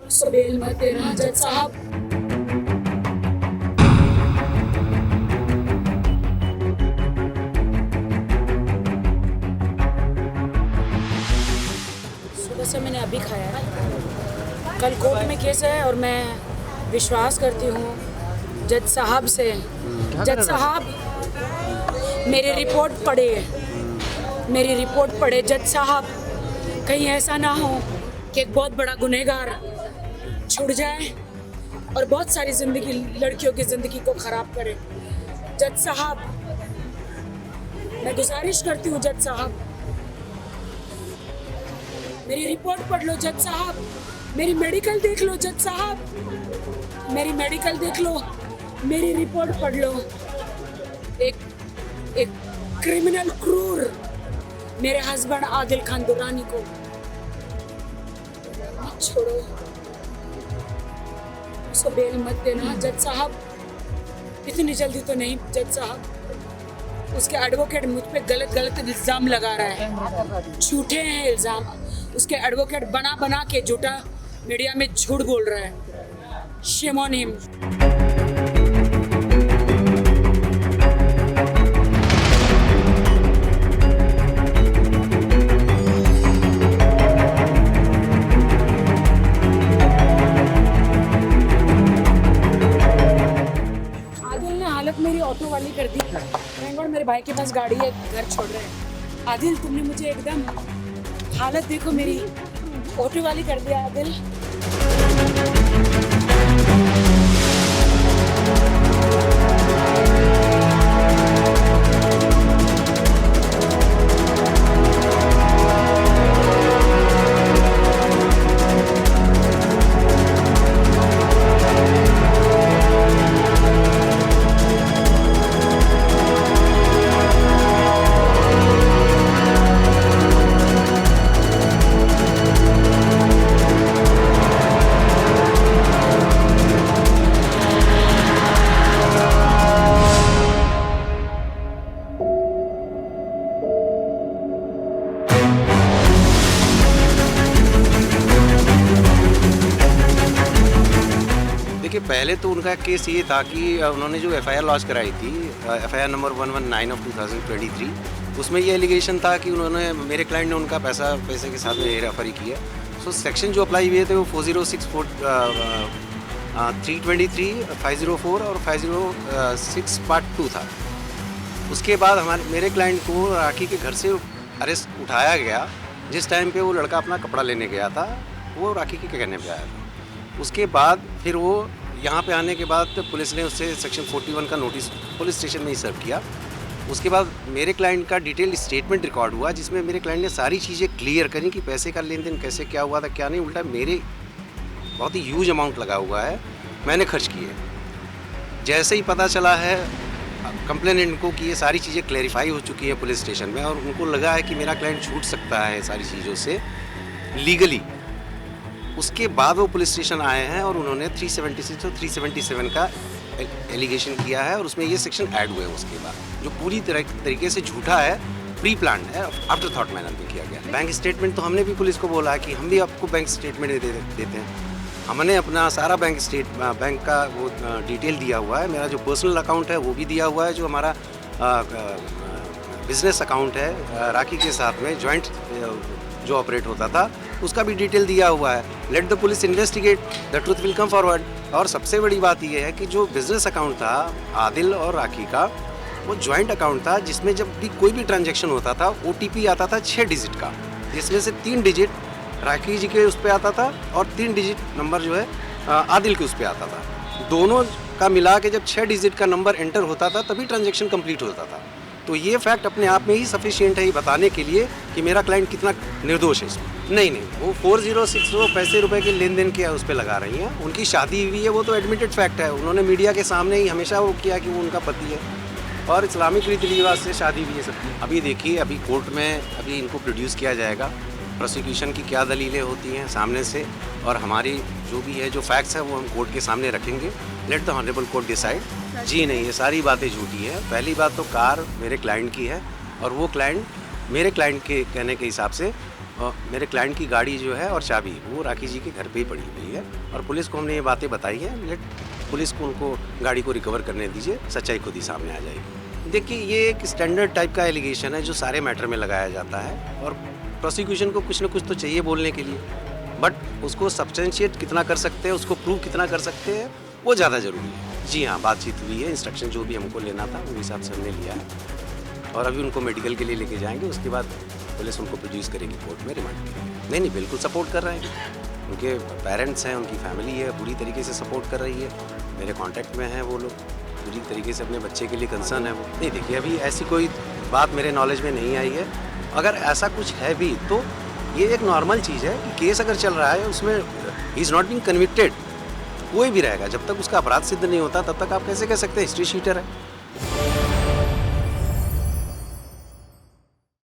सुबेल मत देना जज साहब। सुबह से मैंने अभी खाया है। कल कोर्ट में केस है और मैं विश्वास करती हूँ जज साहब से। जज साहब मेरी रिपोर्ट पढ़े, मेरी रिपोर्ट पढ़े जज साहब। कहीं ऐसा ना हो कि एक बहुत बड़ा गुनहगार छुड़ जाए और बहुत सारी जिंदगी, लड़कियों की जिंदगी को खराब करे। जज साहब मैं गुजारिश करती हूँ जज साहब, मेरी रिपोर्ट पढ़ लो जज साहब, मेरी मेडिकल देख लो जज साहब, मेरी मेडिकल देख लो, मेरी रिपोर्ट पढ़ लो। एक क्रिमिनल क्रूर मेरे हस्बैंड आदिल खान दुरानी को मत छोड़ो, उसको बेल मत देना जज साहब। इतनी जल्दी तो नहीं जज साहब। उसके एडवोकेट मुझ पे गलत इल्जाम लगा रहा है, झूठे हैं इल्जाम। उसके एडवोकेट बना बना के झूठा मीडिया में झूठ बोल रहा है। Shame on him. मेरी ऑटो वाली कर दी। थैंक गॉड मेरे भाई के पास गाड़ी है, घर छोड़ रहे हैं। आदिल तुमने मुझे एकदम हालत देखो मेरी, ऑटो वाली कर दिया आदिल। देखिए, पहले तो उनका केस ये था कि उन्होंने जो एफआईआर लॉन्च कराई थी, एफआईआर नंबर 119 ऑफ 2023, उसमें ये एलिगेशन था कि उन्होंने, मेरे क्लाइंट ने उनका पैसे के साथ में हेराफेरी किया। सो सेक्शन जो अप्लाई हुए थे वो 406, 323, 504 और 506 पार्ट 2 था। उसके बाद मेरे क्लाइंट को राखी के घर से अरेस्ट उठाया गया, जिस टाइम पे वो लड़का अपना कपड़ा लेने गया था, वो राखी के कहने पे आया था। उसके बाद फिर वो यहाँ पे आने के बाद पुलिस ने उससे सेक्शन 41 का नोटिस पुलिस स्टेशन में ही सर्व किया। उसके बाद मेरे क्लाइंट का डिटेल स्टेटमेंट रिकॉर्ड हुआ, जिसमें मेरे क्लाइंट ने सारी चीज़ें क्लियर करी कि पैसे का लेन देन कैसे, क्या हुआ था क्या नहीं। उल्टा मेरे बहुत ही ह्यूज अमाउंट लगा हुआ है, मैंने खर्च किए। जैसे ही पता चला है कंप्लेनेंट को कि ये सारी चीज़ें क्लैरिफाई हो चुकी है पुलिस स्टेशन में, और उनको लगा है कि मेरा क्लाइंट छूट सकता है सारी चीज़ों से लीगली, उसके बाद वो पुलिस स्टेशन आए हैं और उन्होंने 376 और 377 का एलिगेशन किया है, और उसमें ये सेक्शन ऐड हुए हैं उसके बाद, जो पूरी तरीके से झूठा है, प्री प्लान है, आफ्टर थॉट मैनर में किया गया। बैंक स्टेटमेंट तो हमने भी पुलिस को बोला है कि हम भी आपको बैंक स्टेटमेंट देते हैं। हमने अपना सारा बैंक का वो डिटेल दिया हुआ है। मेरा जो पर्सनल अकाउंट है वो भी दिया हुआ है, जो हमारा बिजनेस अकाउंट है राखी के साथ में जॉइंट जो ऑपरेट होता था, उसका भी डिटेल दिया हुआ है। Let the police investigate, the truth will come forward. और सबसे बड़ी बात यह है कि जो बिजनेस अकाउंट था आदिल और राखी का, वो जॉइंट अकाउंट था, जिसमें जब भी कोई भी ट्रांजैक्शन होता था OTP आता था 6 डिजिट का, जिसमें से 3 डिजिट राखी जी के उस पर आता था और 3 डिजिट नंबर जो है आदिल के उस पर आता था। दोनों का मिला के जब 6 डिजिट का नंबर एंटर होता था तभी ट्रांजैक्शन कंप्लीट होता था। तो ये फैक्ट अपने आप में ही सफिशिएंट है ये बताने के लिए कि मेरा क्लाइंट कितना निर्दोष है इसमें। नहीं, वो 4060 पैसे रुपए के लेन देन किया उस पर लगा रही हैं। उनकी शादी हुई है, वो तो एडमिटेड फैक्ट है। उन्होंने मीडिया के सामने ही हमेशा वो किया कि वो उनका पति है, और इस्लामिक रीति रिवाज से शादी हुई है सबकी। अभी देखिए, अभी कोर्ट में अभी इनको प्रोड्यूस किया जाएगा, प्रोसिक्यूशन की क्या दलीलें होती हैं सामने से, और हमारी जो भी है जो फैक्ट्स है वो हम कोर्ट के सामने रखेंगे। Let the honourable court decide. जी नहीं, ये सारी बातें झूठी है। पहली बात तो कार मेरे क्लाइंट की है, और वो क्लाइंट मेरे क्लाइंट के कहने के हिसाब से और मेरे क्लाइंट की गाड़ी जो है और चाबी वो राखी जी के घर पे ही पड़ी हुई है, और पुलिस को हमने ये बातें बताई हैं। लेट पुलिस को उनको गाड़ी को रिकवर करने दीजिए, सच्चाई खुद ही सामने आ जाएगी। देखिए, ये एक स्टैंडर्ड टाइप का एलिगेशन है जो सारे मैटर में लगाया जाता है, और प्रोसिक्यूशन को कुछ ना कुछ तो चाहिए बोलने के लिए, बट उसको सब्सटेंशिएट कितना कर सकते हैं, उसको प्रूव कितना कर सकते हैं, वो ज़्यादा ज़रूरी है। जी हाँ, बातचीत हुई है, इंस्ट्रक्शन जो भी हमको लेना था उस हिसाब से हमने लिया है, और अभी उनको मेडिकल के लिए लेके जाएंगे। उसके बाद पुलिस उनको प्रोड्यूस करेगी कोर्ट में रिमांड के लिए। नहीं, बिल्कुल सपोर्ट कर रहे हैं, उनके पेरेंट्स हैं, उनकी फैमिली है, पूरी तरीके से सपोर्ट कर रही है, मेरे कांटेक्ट में हैं वो लोग, पूरी तरीके से अपने बच्चे के लिए कंसर्न है वो। नहीं, देखिए, अभी ऐसी कोई बात मेरे नॉलेज में नहीं आई है। अगर ऐसा कुछ है भी तो ये एक नॉर्मल चीज़ है कि केस अगर चल रहा है उसमें he is not being convicted, कोई भी रहेगा, जब तक उसका अपराध सिद्ध नहीं होता तब तक आप कैसे कह सकते हैं हिस्ट्री शीटर है।